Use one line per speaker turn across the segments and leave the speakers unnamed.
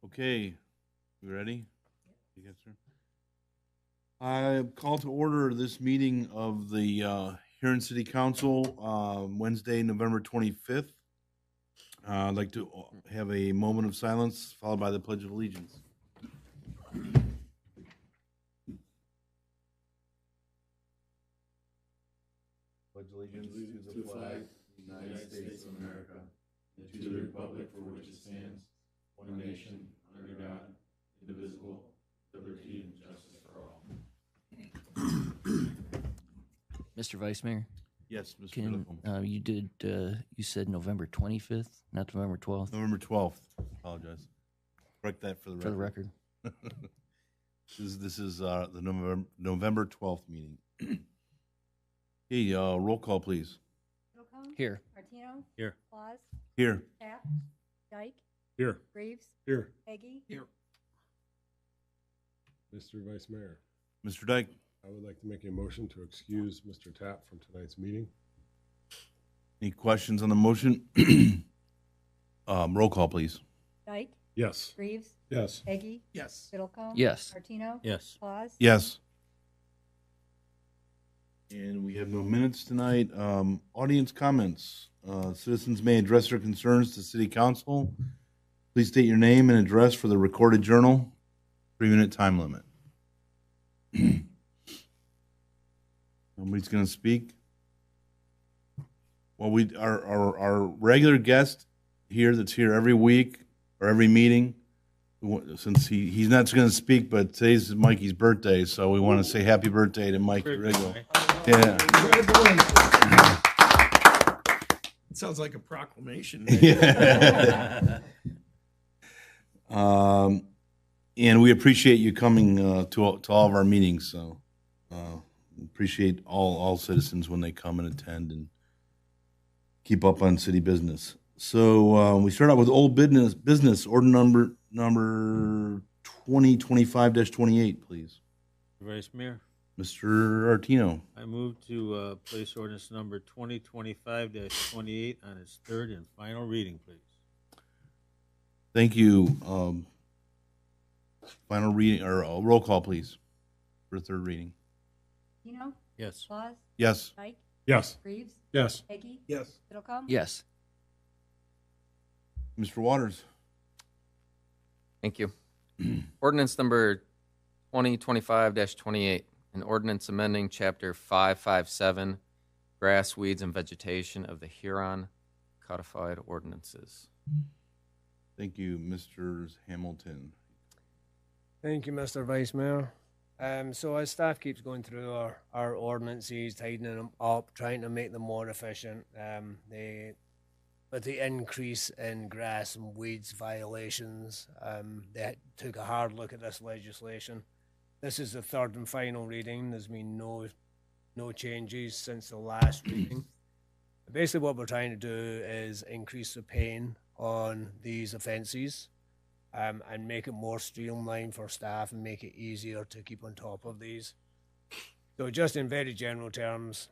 Okay, you ready? Yes, sir. I call to order this meeting of the Huron City Council, Wednesday, November 25th. I'd like to have a moment of silence followed by the Pledge of Allegiance. Pledge allegiance to the flag of the United States of America and to the republic for which it stands, one nation, under God, indivisible, liberty and justice for all.
Mr. Vice Mayor,
Yes, Mr.
can
Middlecombe.
you said November 25th, not November 12th?
November 12th. Apologize. Correct that for the record.
For the record.
This is the November 12th meeting. Hey, roll call, please.
Middlecombe?
Here.
Martino?
Here.
Claus?
Here.
Tapp? Dyke?
Here.
Reeves?
Here.
Eggy?
Here. Mr. Vice Mayor,
Mr. Dyke.
I would like to make a motion to excuse Mr. Tapp from tonight's meeting.
Any questions on the motion? Roll call, please.
Dyke?
Yes.
Reeves?
Yes.
Eggy?
Yes.
Middlecombe?
Yes.
Martino?
Yes.
Claus?
Yes. And we have no minutes tonight. Audience comments. Citizens may address their concerns to City Council. Please state your name and address for the recorded journal. 3-minute time limit. Nobody's going to speak. Well, our regular guest here that's here every week or every meeting, since he's not going to speak, but today's Mikey's birthday, so we want to say happy birthday to Mike Riggle. Yeah.
It sounds like a proclamation.
Yeah. And we appreciate you coming to all of our meetings. So appreciate all citizens when they come and attend and keep up on city business. So we start out with old business order number 2025-28, please.
Vice Mayor,
Mr. Artino.
I move to place ordinance number 2025-28 on its third and final reading, please.
Thank you. Final reading or roll call, please, for third reading.
Martino?
Yes.
Claus?
Yes.
Dyke?
Yes.
Reeves?
Yes.
Eggy?
Yes.
Middlecombe?
Yes.
Mr. Waters.
Thank you. Ordinance number 2025-28, an ordinance amending Chapter 557, Grass, Weeds, and Vegetation of the Huron Codified Ordinances.
Thank you, Mr. Hamilton.
Thank you, Mr. Vice Mayor. So as staff keeps going through our ordinances, tightening them up, trying to make them more efficient, with the increase in grass and weeds violations, they took a hard look at this legislation. This is the third and final reading. There's been no changes since the last reading. Basically what we're trying to do is increase the pain on these offences, and make it more streamlined for staff and make it easier to keep on top of these. So just in very general terms,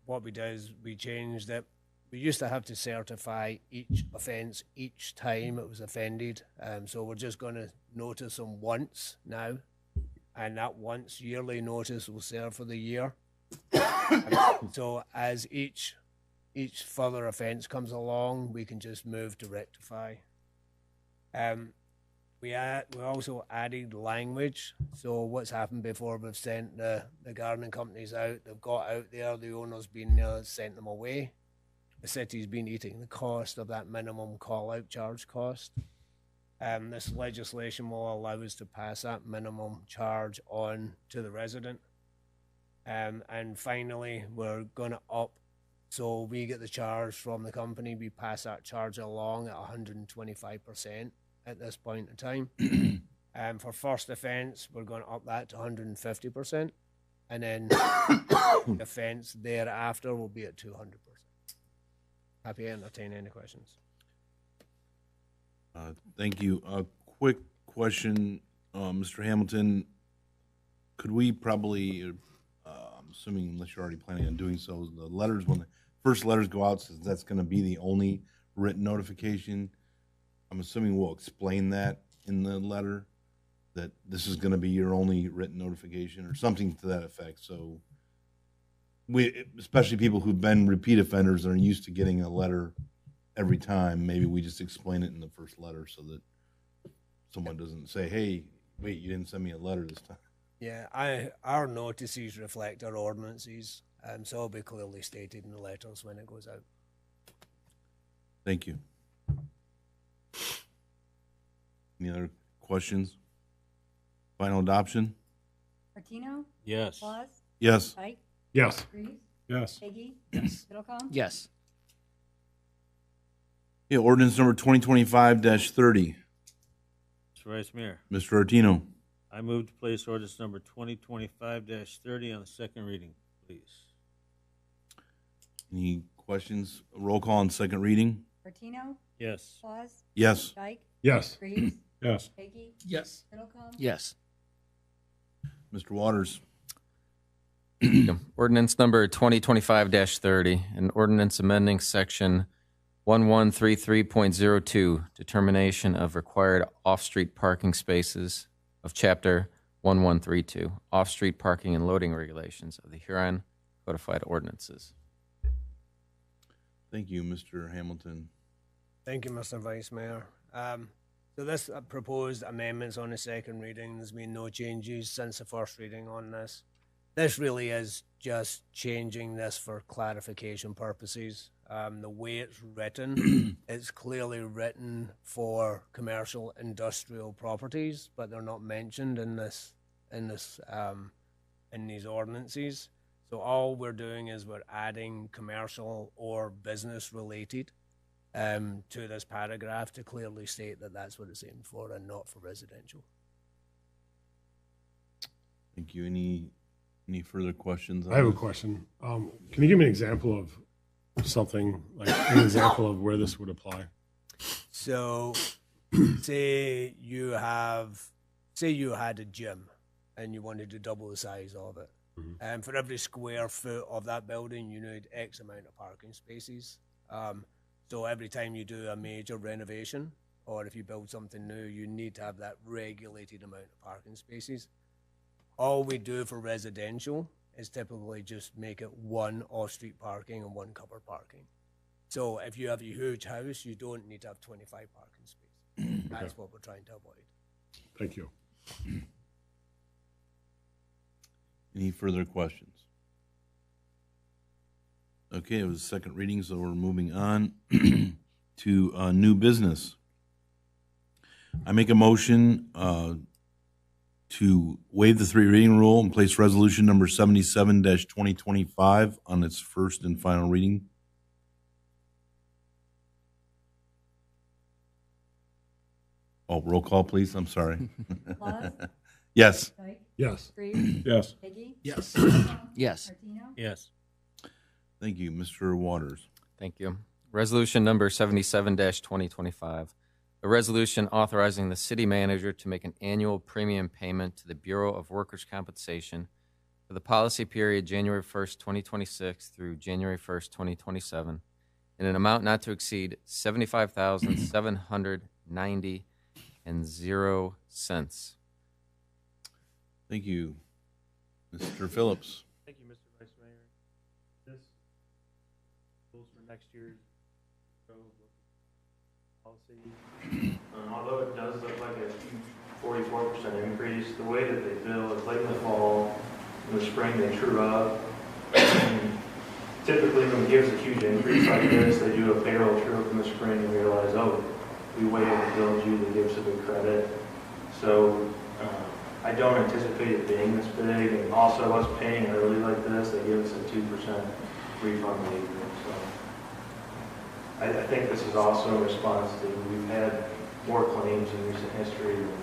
what we did is we changed it. We used to have to certify each offence each time it was offended. So we're just going to notice them once now, and that once yearly notice will serve for the year. So as each further offence comes along, we can just move to rectify. We also added language. So what's happened before, we've sent the gardening companies out. They've got out there. The owner's been sent them away. The city's been eating the cost of that minimum call-out charge cost. This legislation will allow us to pass that minimum charge on to the resident. And finally, we're going to up. So we get the charge from the company. We pass that charge along at 125% at this point in time. For first offence, we're going to up that to 150%. And then the offence thereafter will be at 200%. Happy to entertain any questions.
Thank you. A quick question, Mr. Hamilton. Could we probably, I'm assuming unless you're already planning on doing so, the letters, when the first letters go out, since that's going to be the only written notification, I'm assuming we'll explain that in the letter that this is gonna be your only written notification or something to that effect, so especially people who've been repeat offenders and are used to getting a letter every time, maybe we just explain it in the first letter so that someone doesn't say, hey, wait, you didn't send me a letter this time.
Yeah, our notices reflect our ordinances, so it'll be clearly stated in the letters when it goes out.
Thank you. Any other questions? Final adoption?
Martino?
Yes.
Claus?
Yes.
Dyke?
Yes.
Reeves?
Yes.
Peggy?
Yes.
Middlecombe?
Yes.
Yeah, ordinance number 2025-30.
Mr. Vice Mayor,
Mr. Artino.
I move to place ordinance number 2025-30 on the second reading, please.
Any questions? Roll call on second reading?
Martino?
Yes.
Claus?
Yes.
Dyke?
Yes.
Reeves?
Yes.
Peggy?
Yes.
Middlecombe?
Yes.
Mr. Waters.
Ordinance number 2025-30, an ordinance amending section 1133.02, determination of required off-street parking spaces of chapter 1132, off-street parking and loading regulations of the Huron codified ordinances.
Thank you, Mr. Hamilton.
Thank you, Mr. Vice Mayor. So this proposed amendments on the second reading, there's been no changes since the first reading on this. This really is just changing this for clarification purposes. The way it's written, it's clearly written for commercial industrial properties, but they're not mentioned in these ordinances. So all we're doing is we're adding commercial or business related to this paragraph to clearly state that that's what it's aimed for and not for residential.
Thank you. Any further questions?
I have a question. Can you give me an example of something, like an example of where this would apply?
So say you had a gym and you wanted to double the size of it. And for every square foot of that building, you need X amount of parking spaces. So every time you do a major renovation, or if you build something new, you need to have that regulated amount of parking spaces. All we do for residential is typically just make it one off-street parking and one covered parking. So if you have a huge house, you don't need to have 25 parking spaces. That's what we're trying to avoid.
Thank you.
Any further questions? Okay, it was second reading, so we're moving on to new business. I make a motion to waive the three reading rule and place resolution number 77-2025 on its first and final reading. Oh, roll call, please. I'm sorry.
Claus?
Yes.
Dyke?
Yes.
Reeves?
Yes.
Peggy?
Yes.
Middlecombe?
Yes.
Martino?
Yes.
Thank you, Mr. Waters.
Thank you. Resolution number 77-2025, a resolution authorizing the city manager to make an annual premium payment to the Bureau of Workers' Compensation for the policy period January 1st, 2026 through January 1st, 2027, in an amount not to exceed $75,790.00.
Thank you. Mr. Phillips.
Thank you, Mr. Vice Mayor. This goes for next year's policy. Although it does look like a 44% increase, the way that they bill is late in the fall, in the spring they true up. And typically when it gives a huge increase like this, they do a payroll true up in the spring and realize, oh, we way overbilled you, they give us a good credit. So I don't anticipate it being this big, and also us paying early like this, they give us a 2% refund rate. So I think this is also in response to, we've had more claims in recent history than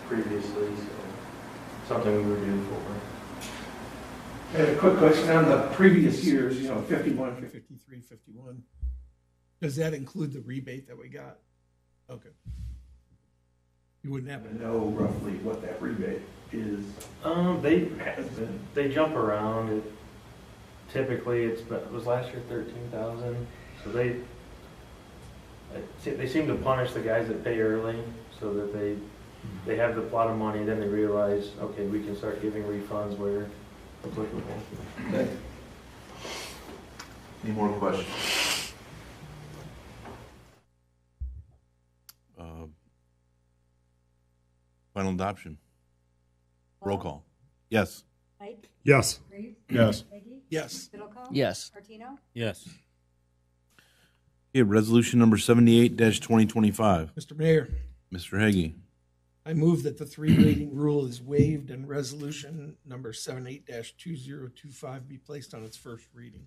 previously, so something we were due for.
I have a quick question on the previous years, 51, 53, 51. Does that include the rebate that we got? Okay. You wouldn't happen to know roughly what that rebate is?
They jump around. It was last year 13,000. So they seem to punish the guys that pay early so that they have the pot of money, then they realize, okay, we can start giving refunds where applicable.
Okay. Any more questions? Final adoption. Roll call. Yes.
Ike?
Yes.
Reeves?
Yes.
Peggy?
Yes.
Fiddlecombe?
Yes.
Martino?
Yes.
Okay, resolution number 78-2025.
Mr. Mayor,
Mr. Heggie.
I move that the three reading rule is waived and resolution number 78-2025 be placed on its first reading.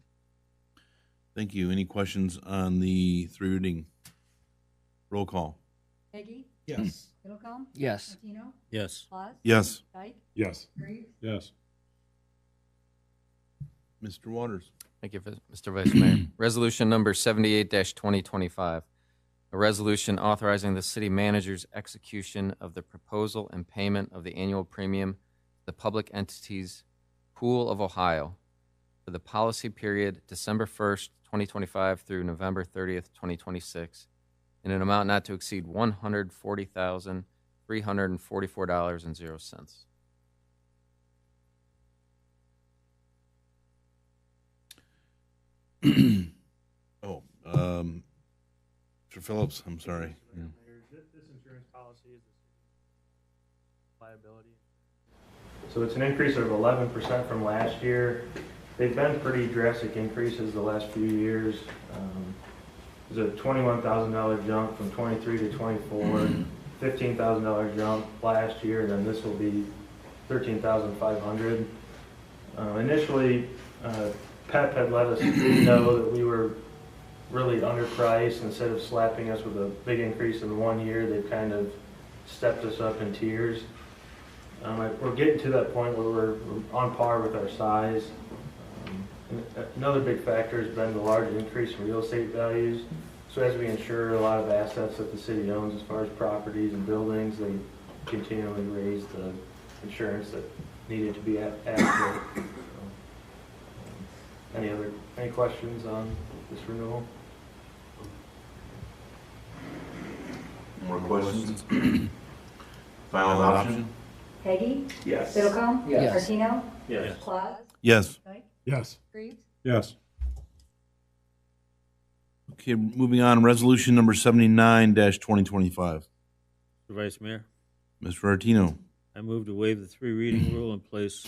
Thank you. Any questions on the three reading? Roll call.
Peggy?
Yes.
Fiddlecombe?
Yes.
Martino?
Yes.
Claus?
Yes.
Dyke?
Yes.
Reeves?
Yes.
Mr. Waters.
Thank you, Mr. Vice Mayor. Resolution number 78-2025, a resolution authorizing the city manager's execution of the proposal and payment of the annual premium to the public entities Pool of Ohio for the policy period December 1st, 2025 through November 30th, 2026, in an amount not to exceed $140,344.00. Mr.
Phillips, I'm sorry. Yeah.
This insurance policy is liability. So it's an increase of 11% from last year. They've been pretty drastic increases the last few years. There's a $21,000 jump from 23 to 24, $15,000 jump last year, and then this will be $13,500. Initially, PEP had let us know that we were really underpriced. Instead of slapping us with a big increase in 1 year, they've kind of stepped us up in tiers. We're getting to that point where we're on par with our size. And another big factor has been the large increase in real estate values. So as we insure a lot of assets that the city owns as far as properties and buildings, they continually raise the insurance that needed to be accurate. Any questions on this renewal?
More questions? Final adoption?
Peggy?
Yes.
Fiddlecombe?
Yes.
Martino?
Yes.
Claus?
Yes.
Dyke?
Yes.
Reeves?
Yes.
Okay, moving on, resolution number 79-2025.
Mr. Vice Mayor,
Mr. Artino.
I move to waive the three reading rule and place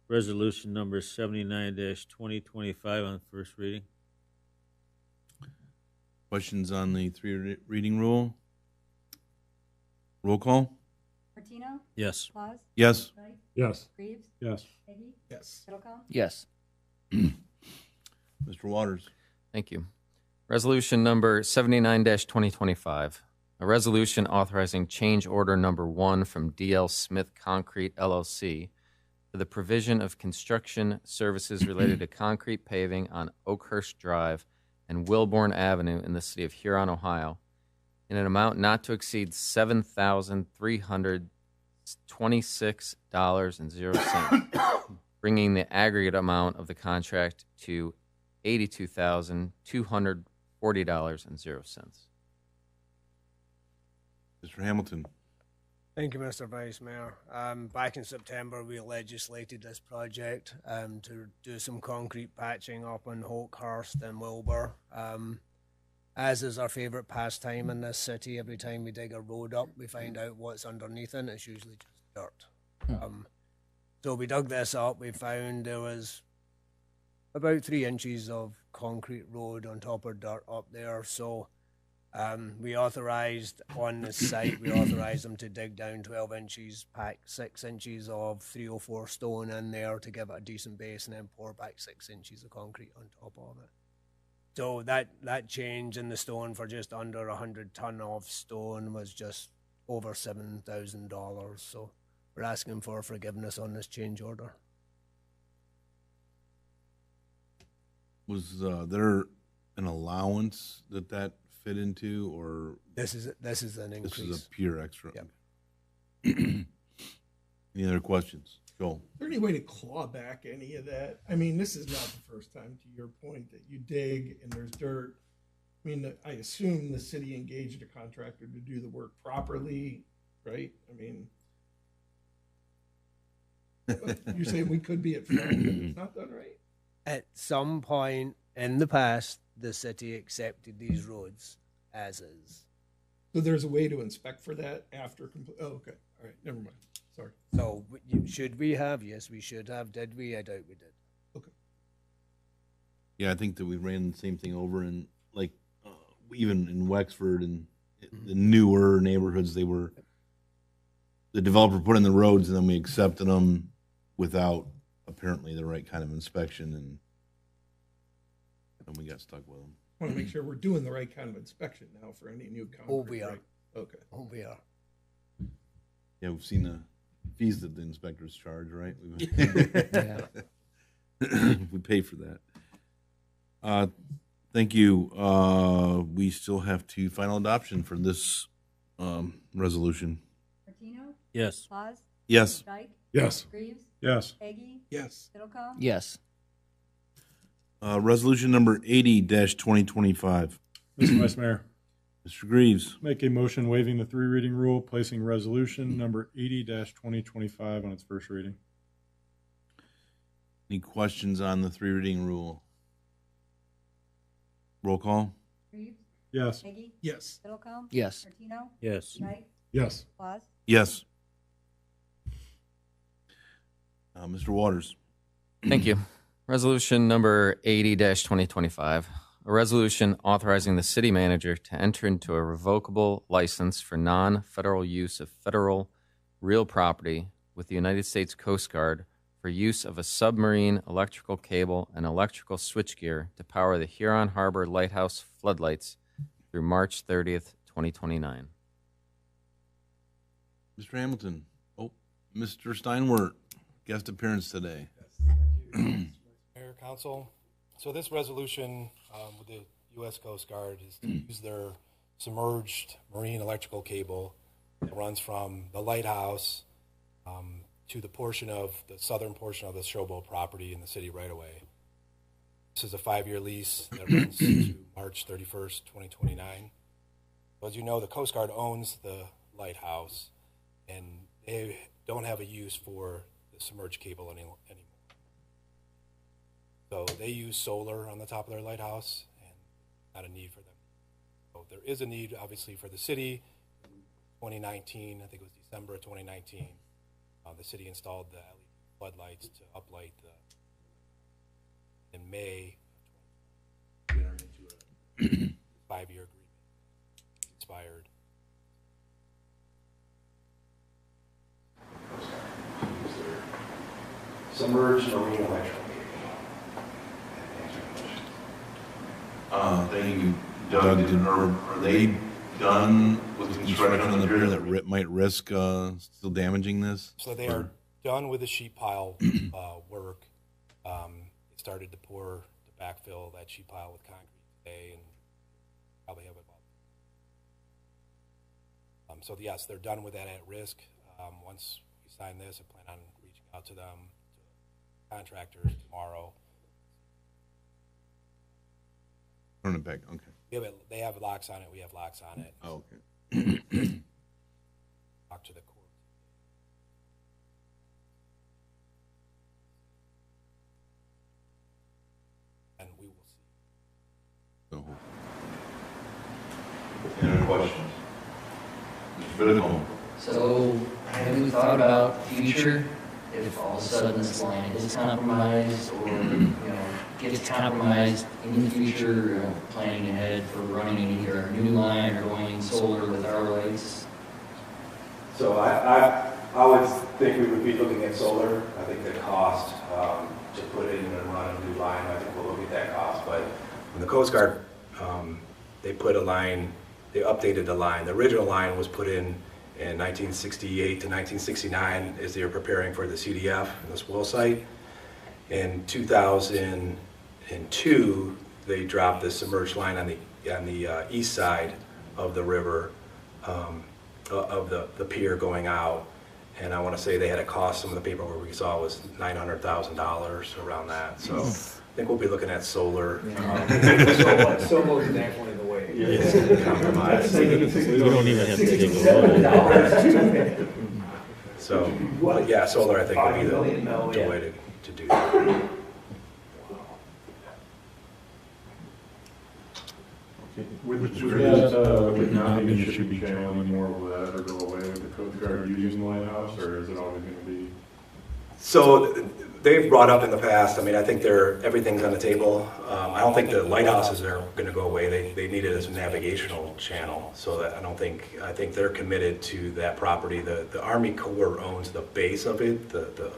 resolution number 79-2025 on first reading.
Questions on the three reading rule? Roll call?
Martino?
Yes.
Claus?
Yes.
Dyke?
Yes.
Reeves?
Yes.
Peggy?
Yes.
Fiddlecombe?
Yes.
Mr. Waters.
Thank you. Resolution number 79-2025, a resolution authorizing change order number 1 from DL Smith Concrete LLC for the provision of construction services related to concrete paving on Oakhurst Drive and Wilbourn Avenue in the city of Huron, Ohio, in an amount not to exceed $7,326.00, bringing the aggregate amount of the contract to $82,240.00.
Mr. Hamilton.
Thank you, Mr. Vice Mayor. Back in September, we legislated this project to do some concrete patching up on Oakhurst and Wilbur. As is our favourite pastime in this city, every time we dig a road up, we find out what's underneath it, and it's usually just dirt. So we dug this up. We found there was about 3 inches of concrete road on top of dirt up there. So we authorised on the site, we authorised them to dig down 12 inches, pack 6 inches of 304 stone in there to give it a decent base, and then pour back 6 inches of concrete on top of it. So that change in the stone for just under 100 ton of stone was just over $7,000. So we're asking for forgiveness on this change order.
Was there an allowance that fit into, or
This is an increase.
this is a pure extra?
Yep.
Any other questions? Joel.
Is there any way to claw back any of that? I mean, this is not the first time, to your point, that you dig and there's dirt I mean, I assume the city engaged a contractor to do the work properly, right? I mean, you're saying we could be at fault if it's not done right?
At some point in the past, the city accepted these roads as is.
So there's a way to inspect for that after complete, oh, okay, all right, never mind, sorry.
So should we have? Yes, we should have. Did we? I doubt we did.
Yeah, I think that we ran the same thing over in, like, even in Wexford and the newer neighborhoods, the developer put in the roads and then we accepted them without apparently the right kind of inspection, and we got stuck with them.
I want to make sure we're doing the right kind of inspection now for any new concrete.
Oh, we are.
right? Okay.
Oh, we are.
Yeah, we've seen the fees that the inspectors charge, right?
Yeah.
We pay for that. Thank you. We still have to final adoption for this resolution.
Martino?
Yes.
Paz?
Yes.
Dyke?
Yes.
Reeves?
Yes.
Peggy?
Yes.
Middlecom?
Yes.
Resolution number 80-2025.
Mr. Vice Mayor,
Mr. Greaves.
make a motion waiving the three reading rule, placing resolution number 80-2025 on its first reading.
Any questions on the three reading rule? Roll call.
Reeves?
Yes.
Peggy?
Yes.
Middlecom?
Yes.
Martino?
Yes.
Dyke?
Yes.
Paz?
Yes. Mr. Waters.
Thank you. Resolution number 80-2025, a resolution authorizing the city manager to enter into a revocable license for non-federal use of federal real property with the United States Coast Guard for use of a submarine electrical cable and electrical switchgear to power the Huron Harbor Lighthouse floodlights through March 30th, 2029.
Mr. Hamilton. Oh, Mr. Steinwert, guest appearance today.
Mayor, Council. So this resolution with the U.S. Coast Guard is to use their submerged marine electrical cable that runs from the lighthouse to the southern portion of the Showboat property in the city right away. This is a 5-year lease that runs to March 31st, 2029. So as you know, the Coast Guard owns the lighthouse, and they don't have a use for the submerged cable anymore. So they use solar on the top of their lighthouse, and not a need for them. So there is a need, obviously, for the city. In 2019, I think it was December of 2019, the city installed the LED floodlights to uplight in May of 2020. We entered into a 5-year agreement. It's expired. Use their submerged marine electrical.
Thank you, Doug. Are they done with construction on the pier that might risk still damaging this?
So they are done with the sheet pile work. They started to pour the backfill that sheet pile with concrete today, and probably have about. So yes, they're done with that at risk. Once we sign this, I plan on reaching out to them, to contractors tomorrow.
Turn it back. Okay.
They have locks on it. We have locks on it.
Oh, okay.
Talk to the court. And we will see.
So, any other questions? Mr. Biddlecombe.
So have you thought about future, if all of a sudden this line is compromised or, gets compromised in the future, planning ahead for running either a new line or going solar with our lights?
So I would think we would be looking at solar. I think the cost to put in and run a new line, I think we'll look at that cost. But when the Coast Guard, they put a line, they updated the line. The original line was put in 1968 to 1969 as they were preparing for the CDF and the spoil site. In 2002, they dropped the submerged line on the east side of the river, of the pier going out. And I want to say they had a cost, some of the paperwork we saw was $900,000 around that. So I think we'll be looking at solar.
So most definitely the way
is compromised.
We don't even have to take a vote.
So, but yeah, solar I think would be the way to do that.
Would that not be an issue channel anymore, will that ever go away with the Coast Guard using the lighthouse, or is it always gonna be?
So they've brought up in the past, I mean, I think everything's on the table. I don't think the lighthouses are gonna go away. They need it as a navigational channel, so that I think they're committed to that property. The Army Corps owns the base of it, the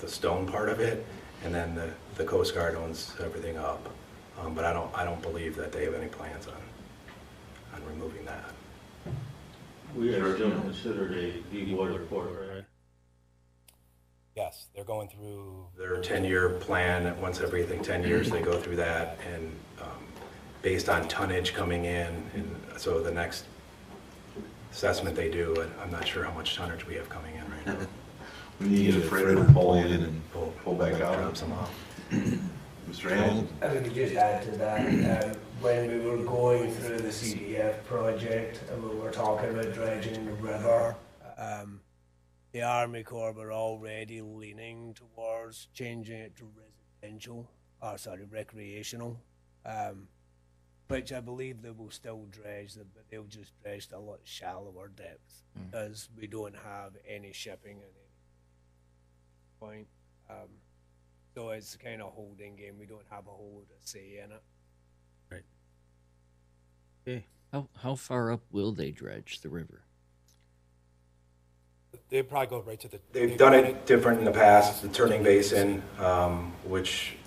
stone part of it, and then the Coast Guard owns everything up. But I don't believe that they have any plans on removing that.
We are still considered a deep water port, right?
Yes, they're going through their 10-year plan. Once everything 10 years, they go through that, and based on tonnage coming in, and so the next assessment they do, and I'm not sure how much tonnage we have coming in right now.
We need to get a freighter to pull in and pull back out.
Drop some off.
Mr. Hamilton?
I would just add to that, when we were going through the CDF project and we were talking about dredging the river, the Army Corps were already leaning towards changing it to recreational, which I believe they will still dredge, but they'll just dredge to a lot shallower depth because we don't have any shipping at any point. So it's kind of a holding game. We don't have a whole lot of say in it.
Okay.
How far up will they dredge the river?
They probably go right to the. They've done it different in the past. The turning basin, which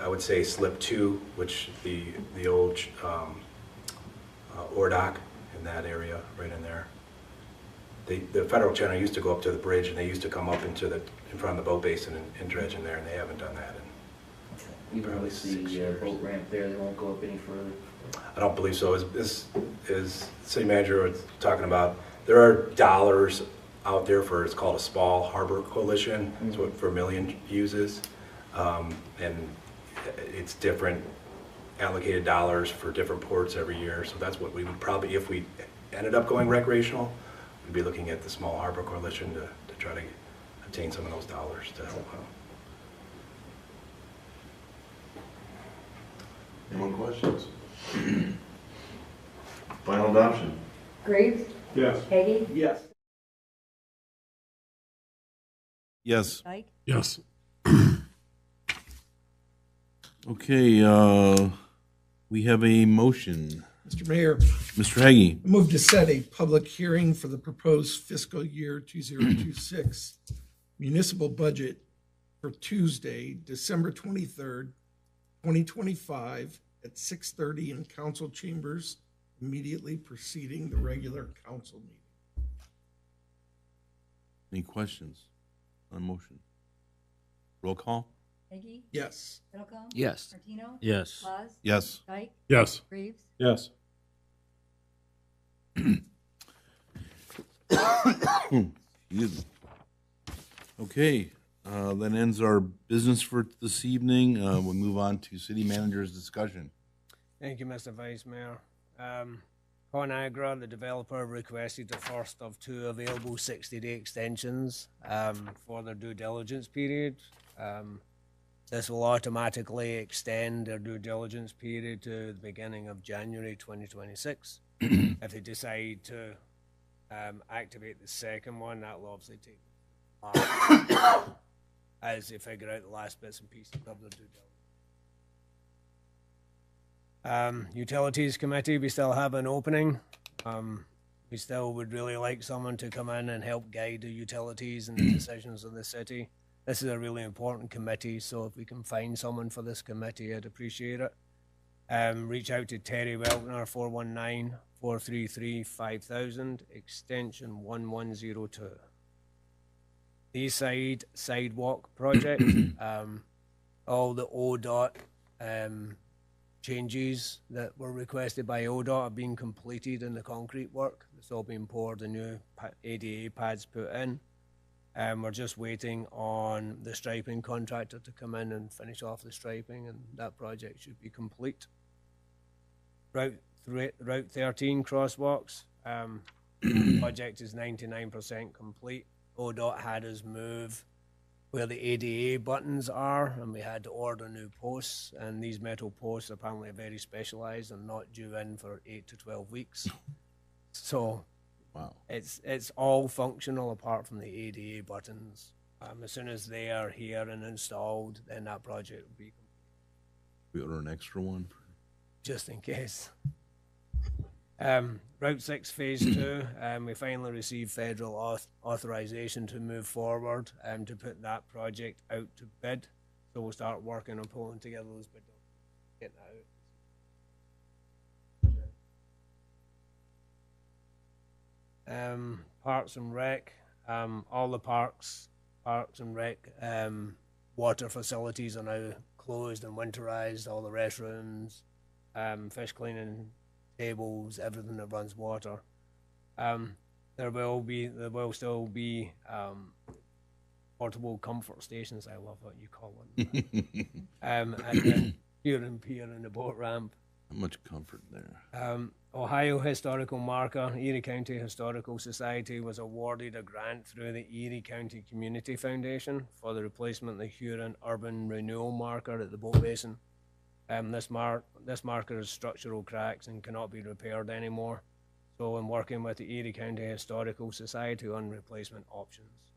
I would say slip 2, which the old ore dock in that area right in there. The federal channel used to go up to the bridge, and they used to come up in front of the boat basin and dredge in there, and they haven't done that.
Even with the boat ramp there, they won't go up any further?
I don't believe so. As city manager was talking about, there are dollars out there for, it's called a small harbor coalition. It's what Vermilion uses. And it's different allocated dollars for different ports every year. So that's what we would probably, if we ended up going recreational, we'd be looking at the small harbor coalition to try to obtain some of those dollars to help out.
Any more questions? Final adoption.
Graves,
Yes.
Peggy,
Yes.
Yes.
Dyke,
Yes.
Okay, we have a motion.
Mr. Mayor,
Mr. Haggy.
I move to set a public hearing for the proposed fiscal year 2026 municipal budget for Tuesday, December 23rd, 2025 at 6:30 in council chambers, immediately preceding the regular council meeting.
Any questions on the motion? Roll call?
Peggy,
Yes.
Middlecom,
Yes.
Martino,
Yes.
Claus,
Yes.
Dyke,
Yes.
Graves,
Yes.
Excuse me. Okay, that ends our business for this evening. We'll move on to city manager's discussion.
Thank you, Mr. Vice Mayor. ConAgra, the developer, requested the first of 2 available 60-day extensions for their due diligence period. This will automatically extend their due diligence period to the beginning of January 2026. If they decide to activate the second one, that will obviously take as they figure out the last bits and pieces of their due diligence. Utilities Committee, we still have an opening. We still would really like someone to come in and help guide the utilities and the decisions of the city. This is a really important committee, so if we can find someone for this committee, I'd appreciate it. Reach out to Terry Weltner, 419-433-5000, extension 1102. Eastside Sidewalk Project, all the ODOT changes that were requested by ODOT have been completed in the concrete work. It's all been poured, the new ADA pads put in. We're just waiting on the striping contractor to come in and finish off the striping, and that project should be complete. Route Route 13 crosswalks. Project is 99% complete. ODOT had us move where the ADA buttons are, and we had to order new posts, and these metal posts apparently are very specialized and not due in for 8 to 12 weeks. So
Wow.
it's all functional apart from the ADA buttons. As soon as they are here and installed, then that project will be complete,
We order an extra one.
just in case. Route 6 Phase 2, we finally received federal authorization to move forward to put that project out to bid. So we'll start working on pulling together those bid documents, getting that out. Parks and Rec, all the parks and rec water facilities are now closed and winterized. All the restrooms, fish cleaning tables, everything that runs water. There will still be portable comfort stations. I love what you call them. At the Huron Pier and the boat ramp.
How much comfort there?
Ohio Historical Marker, Erie County Historical Society was awarded a grant through the Erie County Community Foundation for the replacement of the Huron Urban Renewal Marker at the boat basin. This marker has structural cracks and cannot be repaired anymore. So I'm working with the Erie County Historical Society on replacement options.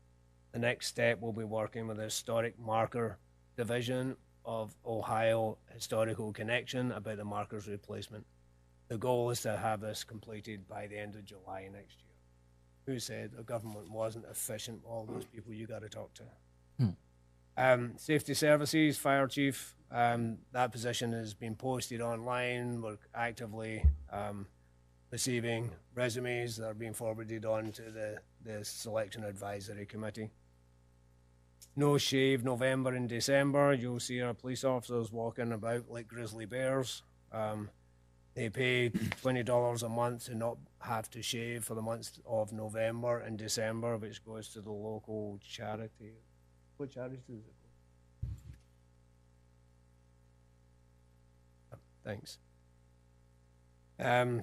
The next step will be working with the Historic Marker Division of Ohio Historical Connection about the marker's replacement. The goal is to have this completed by the end of July next year. Who said the government wasn't efficient? All those people you got to talk to. Safety Services, Fire Chief, that position has been posted online. We're actively receiving resumes that are being forwarded on to the Selection Advisory Committee. No Shave November and December. You'll see our police officers walking about like grizzly bears. They pay $20 a month to not have to shave for the months of November and December, which goes to the local charity. What charity is it? Thanks.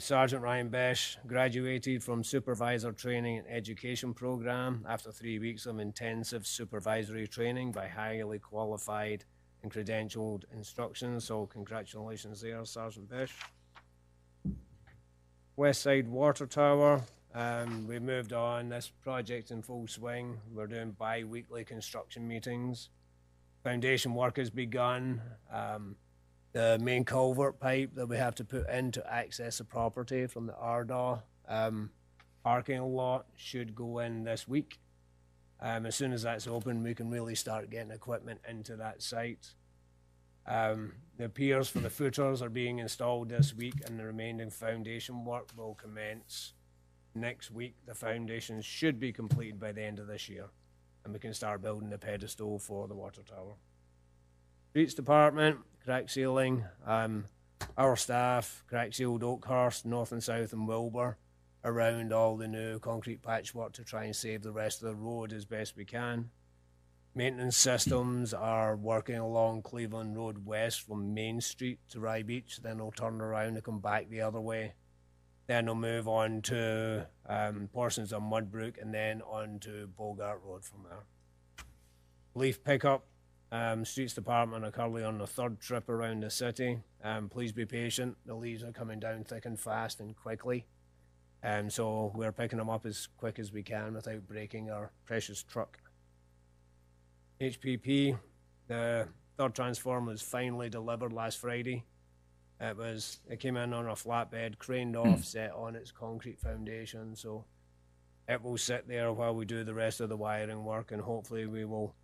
Sergeant Ryan Besh graduated from Supervisor Training and Education Program after 3 weeks of intensive supervisory training by highly qualified and credentialed instruction. So congratulations there, Sergeant Besh. West Side Water Tower. We moved on. This project's in full swing. We're doing bi-weekly construction meetings. Foundation work has begun. The main culvert pipe that we have to put in to access the property from the RDAW parking lot should go in this week. As soon as that's open, we can really start getting equipment into that site. The piers for the footers are being installed this week, and the remaining foundation work will commence next week. The foundation should be completed by the end of this year, and we can start building the pedestal for the water tower. Streets Department, crack sealing. Our staff crack sealed Oakhurst, north and south, and Wilbur around all the new concrete patchwork to try and save the rest of the road as best we can. Maintenance systems are working along Cleveland Road West from Main Street to Rye Beach. Then they'll turn around and come back the other way. Then they'll move on to portions of Mudbrook and then on to Bogart Road from there. Leaf pickup. Streets Department are currently on the third trip around the city. Please be patient. The leaves are coming down thick and fast and quickly. So we're picking them up as quick as we can without breaking our precious truck. HPP, the third transformer was finally delivered last Friday. It came in on a flatbed, craned off, set on its concrete foundation. So it will sit there while we do the rest of the wiring work, and hopefully we will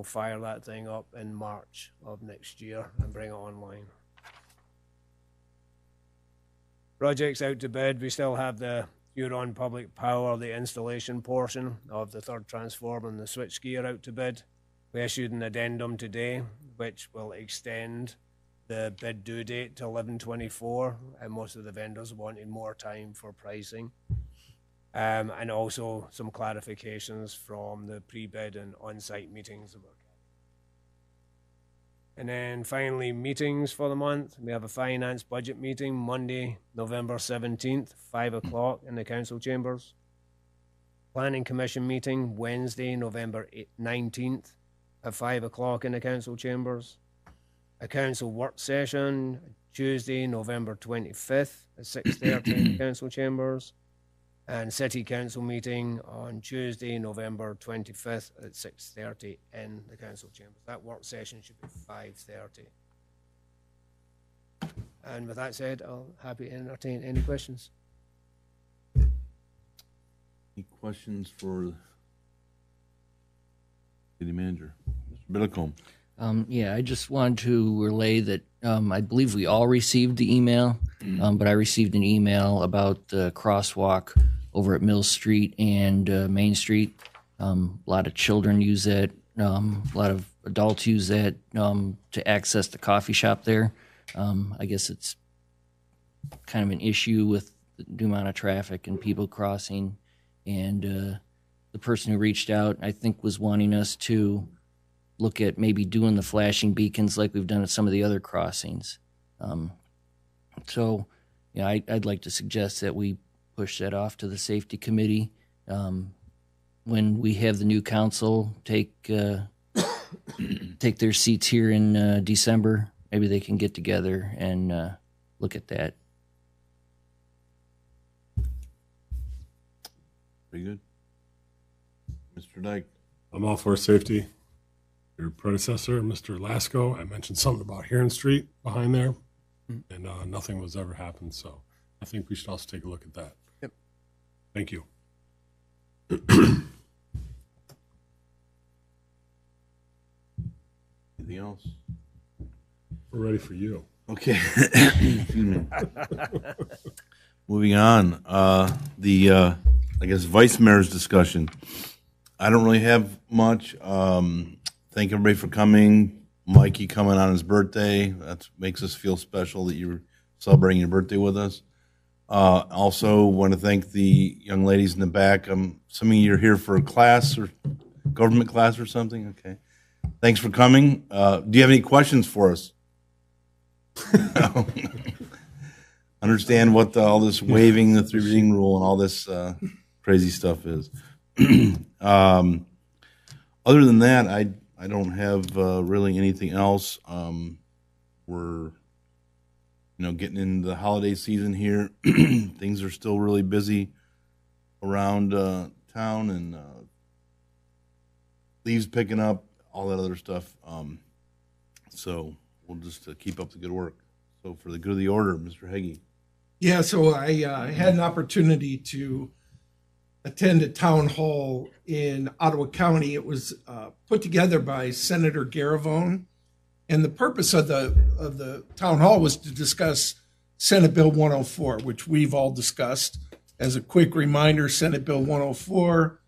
fire that thing up in March of next year and bring it online. Projects out to bid. We still have the Huron Public Power, the installation portion of the third transformer and the switchgear out to bid. We issued an addendum today, which will extend the bid due date to 11/24, and most of the vendors wanted more time for pricing. And also some clarifications from the pre-bid and on-site meetings. And then finally, meetings for the month. We have a finance budget meeting Monday, November 17th, 5 o'clock in the council chambers. Planning Commission meeting Wednesday, November 19th at 5 o'clock in the council chambers. A council work session Tuesday, November 25th at 6:30 in the council chambers. And city council meeting on Tuesday, November 25th at 6:30 in the council chambers. That work session should be 5:30. And with that said, I'll happy to entertain any questions.
Any questions for city manager? Mr. Biddlecombe?
Yeah, I just wanted to relay that I believe we all received the email, but I received an email about the crosswalk over at Mill Street and Main Street. A lot of children use that. A lot of adults use that to access the coffee shop there. I guess it's kind of an issue with the amount of traffic and people crossing. And the person who reached out, I think, was wanting us to look at maybe doing the flashing beacons like we've done at some of the other crossings. So, yeah, I'd like to suggest that we push that off to the safety committee. When we have the new council take their seats here in December, maybe they can get together and look at that.
Very good. Mr. Dyke?
I'm all for safety. Your predecessor, Mr. Lasco, I mentioned something about Huron Street behind there, and nothing was ever happened. So I think we should also take a look at that.
Yep.
Thank you.
Anything else?
We're ready for you.
Okay. Excuse me. Moving on. I guess vice mayor's discussion. I don't really have much. Thank everybody for coming. Mikey coming on his birthday. That makes us feel special that you're celebrating your birthday with us. Also want to thank the young ladies in the back. I'm assuming you're here for a class or government class or something. Okay. Thanks for coming. Do you have any questions for us? Understand what all this waiving the 3 reading rule and all this crazy stuff is. Other than that, I don't have really anything else. We're getting into the holiday season here. Things are still really busy around town, and leaves picking up, all that other stuff. So we'll just keep up the good work. So for the good of the order, Mr. Heggie.
Yeah, so I had an opportunity to attend a town hall in Ottawa County. It was put together by Senator Garavone, and the purpose of the town hall was to discuss Senate Bill 104, which we've all discussed. As a quick reminder, Senate Bill 104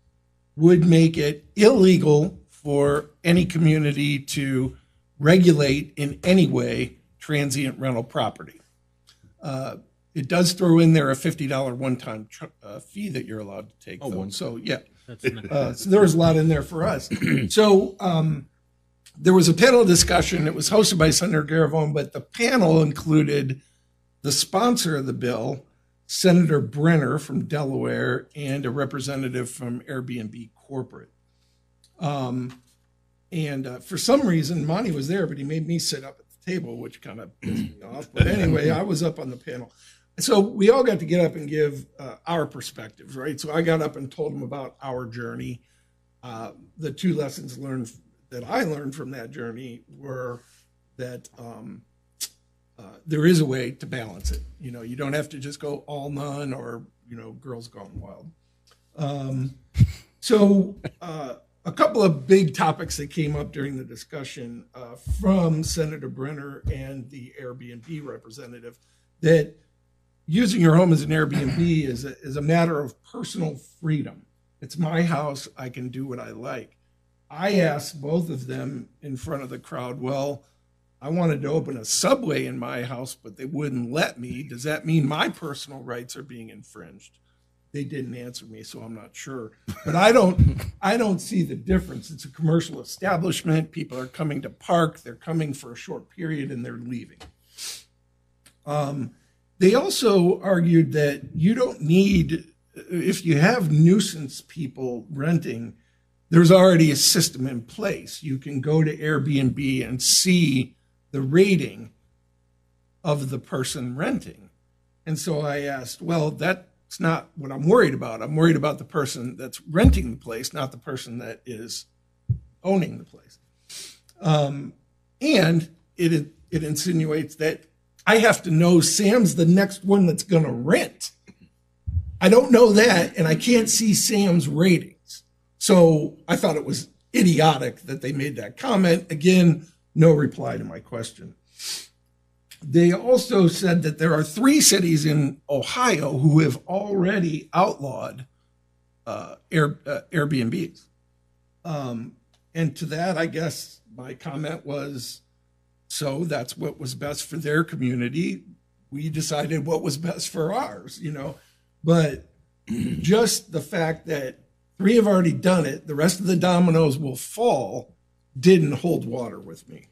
would make it illegal for any community to regulate in any way transient rental property. It does throw in there a $50 one-time fee that you're allowed to take. So yeah, so there was a lot in there for us. So there was a panel discussion. It was hosted by Senator Garavone, but the panel included the sponsor of the bill, Senator Brenner from Delaware, and a representative from Airbnb Corporate. And for some reason, Monty was there, but he made me sit up at the table, which kind of pissed me off. But anyway, I was up on the panel. So we all got to get up and give our perspectives, right? So I got up and told them about our journey. The 2 lessons learned that I learned from that journey were that there is a way to balance it. You don't have to just go all none or, girls gone wild. So a couple of big topics that came up during the discussion from Senator Brenner and the Airbnb representative, that using your home as an Airbnb is a matter of personal freedom. It's my house. I can do what I like. I asked both of them in front of the crowd, well, I wanted to open a Subway in my house, but they wouldn't let me. Does that mean my personal rights are being infringed? They didn't answer me, so I'm not sure. But I don't see the difference. It's a commercial establishment. People are coming to park. They're coming for a short period and they're leaving. They also argued that you don't need, if you have nuisance people renting, there's already a system in place. You can go to Airbnb and see the rating of the person renting. And so I asked, well, that's not what I'm worried about. I'm worried about the person that's renting the place, not the person that is owning the place. And it insinuates that I have to know Sam's the next one that's going to rent. I don't know that, and I can't see Sam's ratings. So I thought it was idiotic that they made that comment. Again, no reply to my question. They also said that there are 3 cities in Ohio who have already outlawed Airbnbs. And to that, I guess my comment was, so that's what was best for their community. We decided what was best for ours, you know. But just the fact that 3 have already done it, the rest of the dominoes will fall, didn't hold water with me.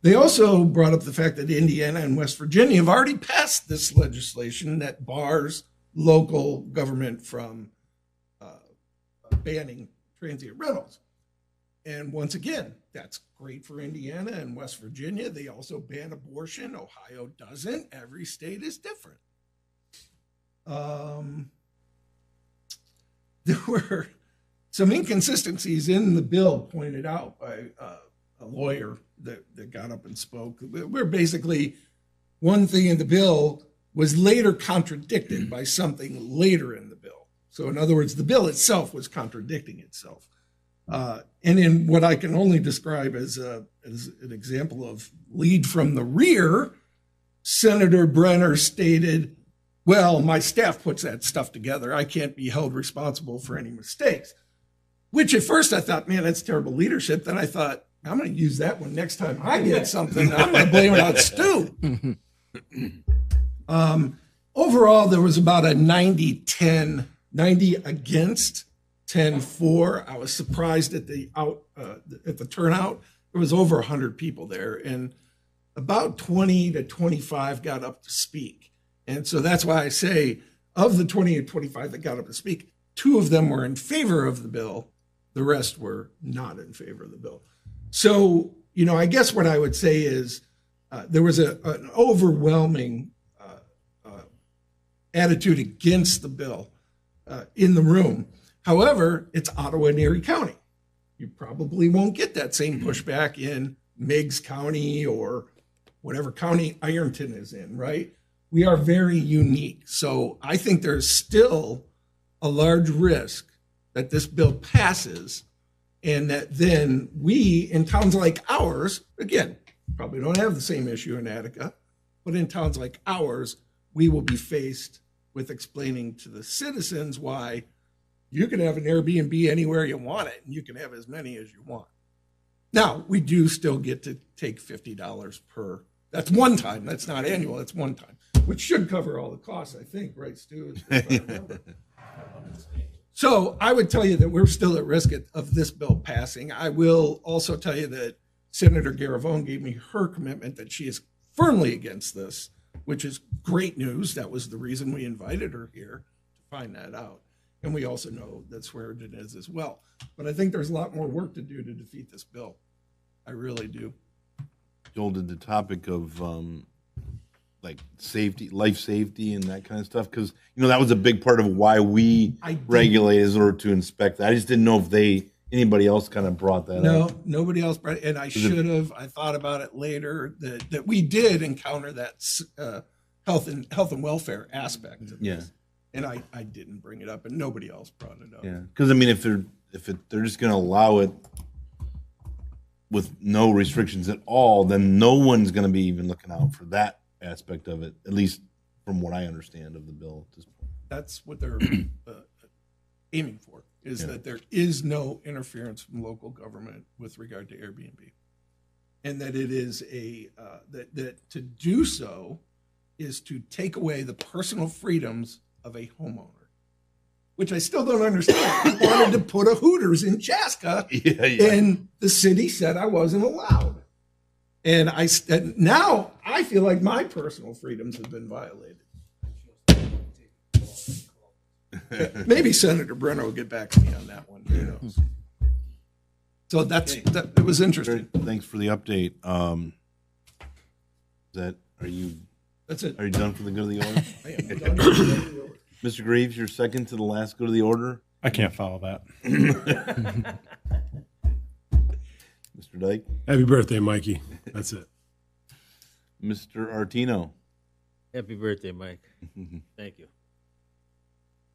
They also brought up the fact that Indiana and West Virginia have already passed this legislation that bars local government from banning transient rentals. And once again, that's great for Indiana and West Virginia. They also ban abortion. Ohio doesn't. Every state is different. There were some inconsistencies in the bill pointed out by a lawyer that got up and spoke. We're basically, one thing in the bill was later contradicted by something later in the bill. So in other words, the bill itself was contradicting itself. And in what I can only describe as an example of lead from the rear, Senator Brenner stated, well, my staff puts that stuff together. I can't be held responsible for any mistakes. Which at first I thought, man, that's terrible leadership. Then I thought, I'm going to use that one next time I get something. I'm going to blame it on Stu. Overall, there was about a 90-10, 90 against, 10 for. I was surprised at the turnout. There was over 100 people there, and about 20 to 25 got up to speak. And so that's why I say, of the 20 to 25 that got up to speak, 2 of them were in favor of the bill. The rest were not in favor of the bill. So, you know, I guess what I would say is there was an overwhelming attitude against the bill in the room. However, it's Ottawa and Erie County. You probably won't get that same pushback in Meigs County or whatever county Ironton is in, right? We are very unique. So I think there's still a large risk that this bill passes and that then we, in towns like ours, again, probably don't have the same issue in Attica, but in towns like ours, we will be faced with explaining to the citizens why you can have an Airbnb anywhere you want it, and you can have as many as you want. Now, we do still get to take $50 per, that's one time, that's not annual, that's one time, which should cover all the costs, I think, right, Stu? If I remember. So I would tell you that we're still at risk of this bill passing. I will also tell you that Senator Garavone gave me her commitment that she is firmly against this, which is great news. That was the reason we invited her here, to find that out. And we also know that Swearingen is as well. But I think there's a lot more work to do to defeat this bill. I really do.
Joel, did the topic of like safety, life safety and that kind of stuff, because, you know, that was a big part of why we regulate is in order to inspect that. I just didn't know if anybody else kind of brought that up.
No, nobody else brought it. And I should have. I thought about it later that we did encounter that health and welfare aspect of this. And I didn't bring it up, and nobody else brought it up.
Yeah, because I mean, if they're just going to allow it with no restrictions at all, then no one's going to be even looking out for that aspect of it. At least from what I understand of the bill at this point.
That's what they're aiming for. Is that there is no interference from local government with regard to Airbnb, and that it is that to do so is to take away the personal freedoms of a homeowner. which I still don't understand. I wanted to put a Hooters in Chaska, and the city said I wasn't allowed. And now I feel like my personal freedoms have been violated. Maybe Senator Brenner will get back to me on that one. Who knows? So it was interesting.
Thanks for the update.
That's it.
Are you done for the good of the order?
I am done with the good of the order.
Mr. Greaves, you're second to the last good of the order.
I can't follow that.
Mr. Dyke,
Happy birthday, Mikey. That's it.
Mr. Artino,
Happy birthday, Mike. Thank you.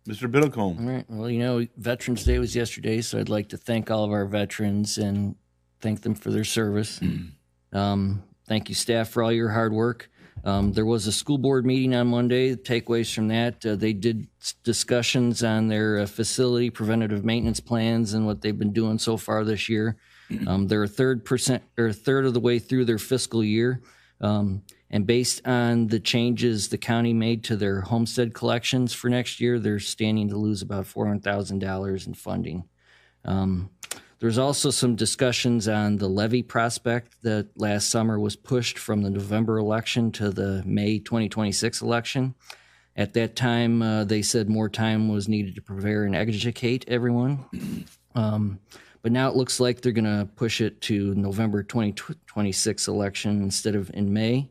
Mr. Biddlecombe.
All right. Well, you know, Veterans Day was yesterday, so I'd like to thank all of our veterans and thank them for their service. Thank you, staff, for all your hard work. There was a school board meeting on Monday. The takeaways from that, they did discussions on their facility preventative maintenance plans and what they've been doing so far this year. They're a third of the way through their fiscal year. And based on the changes the county made to their homestead collections for next year, they're standing to lose about $400,000 in funding. There's also some discussions on the levy prospect that last summer was pushed from the November election to the May 2026 election. At that time, they said more time was needed to prepare and educate everyone. But now it looks like they're going to push it to November 2026 election instead of in May,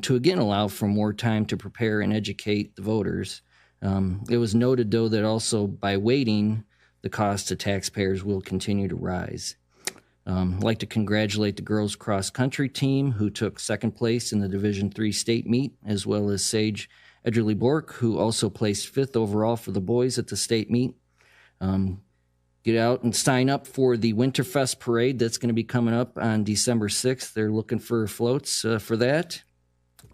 to again allow for more time to prepare and educate the voters. It was noted, though, that also by waiting, the cost to taxpayers will continue to rise. I'd like to congratulate the girls cross country team who took second place in the Division III state meet, as well as Sage Edgerly Bork, who also placed fifth overall for the boys at the state meet. Get out and sign up for the Winterfest parade that's going to be coming up on December 6th. They're looking for floats for that.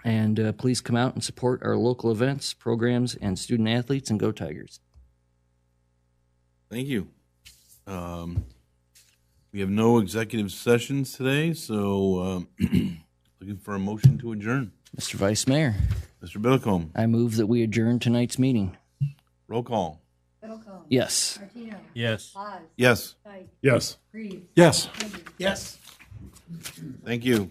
And please come out and support our local events, programs, and student athletes, and go Tigers.
Thank you. We have no executive sessions today, so looking for a motion to adjourn.
Mr. Vice Mayor,
Mr. Biddlecombe,
I move that we adjourn tonight's meeting.
roll call.
Middlecombe.
Yes.
Martino.
Yes.
Paz.
Yes.
Dyke.
Yes.
Reeves.
Yes.
Peggy.
Yes.
Thank you.